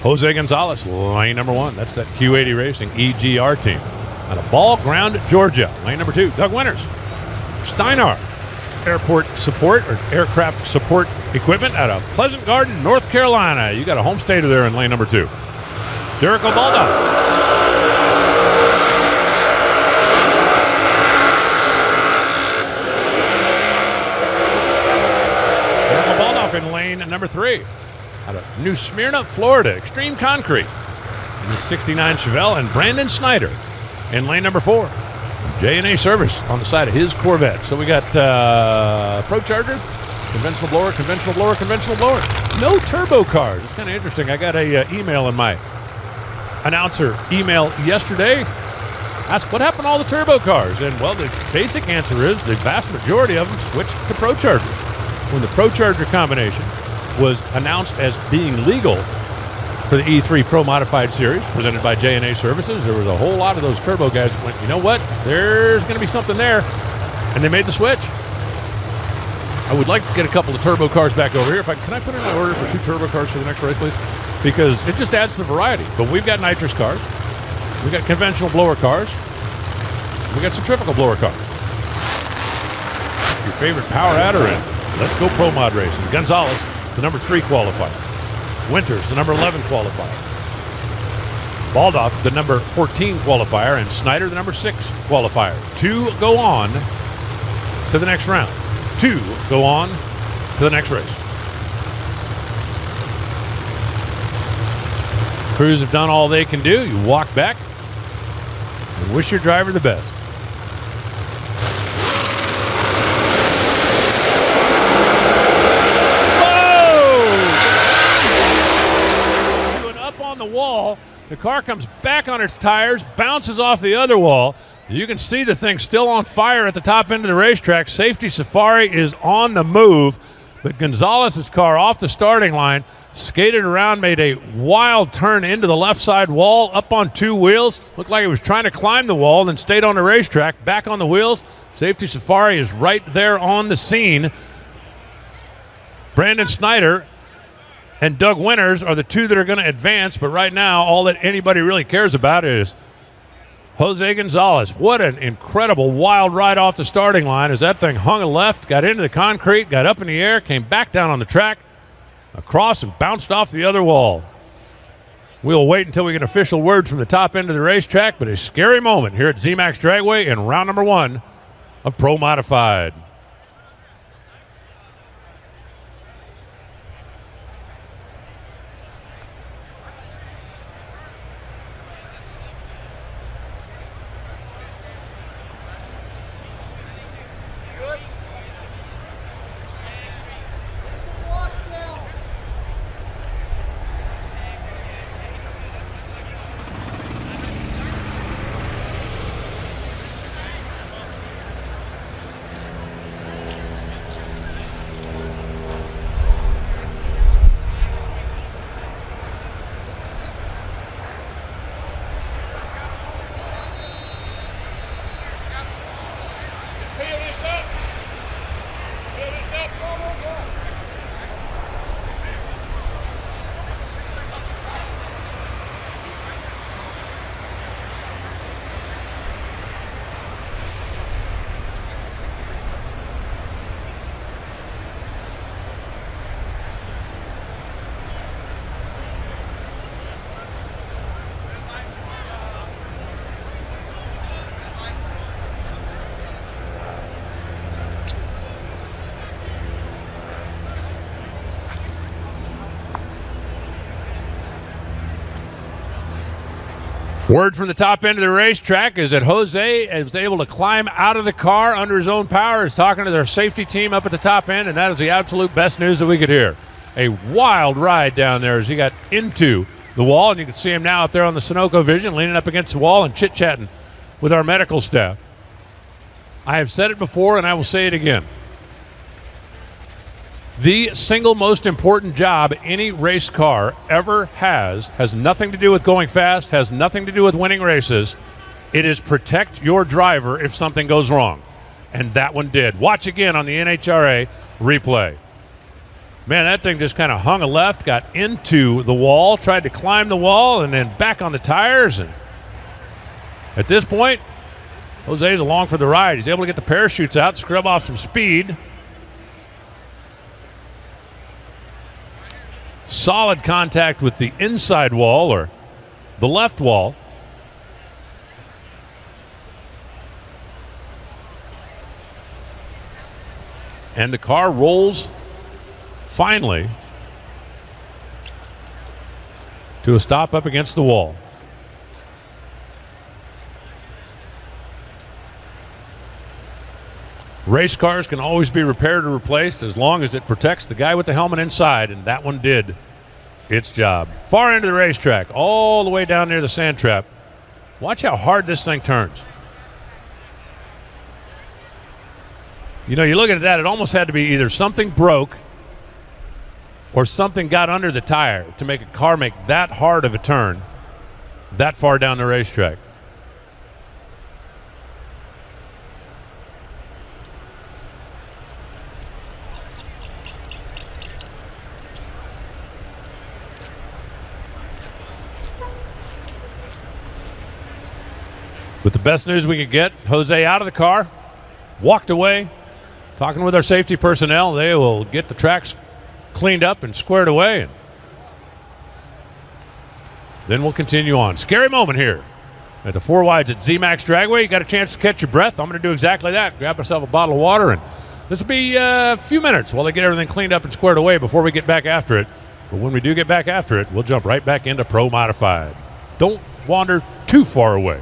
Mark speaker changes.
Speaker 1: Jose Gonzalez, lane number 1. That's that Q80 Racing EGR team. Out of Ball Ground, Georgia. Lane number 2, Doug Winters. Steinar Airport Support or Aircraft Support Equipment out of Pleasant Garden, North Carolina. You got a home stater there in lane number 2. Derek Obalda. In lane number 3, out of New Smyrna, Florida, Extreme Concrete. In the 69 Chevelle, and Brandon Snyder in lane number 4. J&A Service on the side of his Corvette. So we got Pro Charger, conventional blower, conventional blower, conventional blower. No turbo cars. It's kind of interesting. I got a email in my announcer email yesterday. Asked what happened to all the turbo cars, and well, the basic answer is the vast majority of them switched to Pro Chargers. When the Pro Charger combination was announced as being legal for the E3 Pro Modified Series, presented by J&A Services, there was a whole lot of those turbo guys that went, you know what, there's going to be something there, and they made the switch. I would like to get a couple of turbo cars back over here. Can I put in an order for 2 turbo cars for the next race, please? Because it just adds to the variety. But we've got nitrous cars, we've got conventional blower cars, we've got centrifugal blower cars. Your favorite power adder in. Let's go Pro Mod Racing. Gonzalez, the number 3 qualifier. Winters, the number 11 qualifier. Baldoff, the number 14 qualifier. And Snyder, the number 6 qualifier. 2 go on to the next round. 2 go on to the next race. Crews have done all they can do. You walk back and wish your driver the best. The wall, the car comes back on its tires, bounces off the other wall. You can see the thing still on fire at the top end of the racetrack. Safety Safari is on the move, but Gonzalez's car off the starting line, skated around, made a wild turn into the left side wall, up on 2 wheels. Looked like he was trying to climb the wall, then stayed on the racetrack, back on the wheels. Safety Safari is right there on the scene. Brandon Snyder and Doug Winters are the 2 that are going to advance, but right now all that anybody really cares about is Jose Gonzalez. What an incredible wild ride off the starting line as that thing hung a left, got into the concrete, got up in the air, came back down on the track, across and bounced off the other wall. We'll wait until we get official word from the top end of the racetrack, but a scary moment here at ZMAX Dragway in round number 1 of Pro Modified. Word from the top end of the racetrack is that Jose is able to climb out of the car under his own power, is talking to their safety team up at the top end, and that is the absolute best news that we could hear. A wild ride down there as he got into the wall, and you can see him now up there on the Sunoco Vision, leaning up against the wall and chit-chatting with our medical staff. I have said it before, and I will say it again. The single most important job any race car ever has nothing to do with going fast, has nothing to do with winning races. It is protect your driver if something goes wrong. And that one did. Watch again on the NHRA replay. Man, that thing just kind of hung a left, got into the wall, tried to climb the wall, and then back on the tires. And at this point, Jose's along for the ride. He's able to get the parachutes out, scrub off some speed. Solid contact with the inside wall, or the left wall. And the car rolls finally to a stop up against the wall. Race cars can always be repaired or replaced as long as it protects the guy with the helmet inside, and that one did its job. Far end of the racetrack, all the way down near the sand trap. Watch how hard this thing turns. You know, you look at that, it almost had to be either something broke or something got under the tire to make a car make that hard of a turn that far down the racetrack. But the best news we could get, Jose out of the car, walked away, talking with our safety personnel. They will get the tracks cleaned up and squared away, and then we'll continue on. Scary moment here at the 4 wides at ZMAX Dragway. You got a chance to catch your breath. I'm going to do exactly that. Grab myself a bottle of water, and this will be a few minutes while they get everything cleaned up and squared away before we get back after it. But when we do get back after it, we'll jump right back into Pro Modified. Don't wander too far away.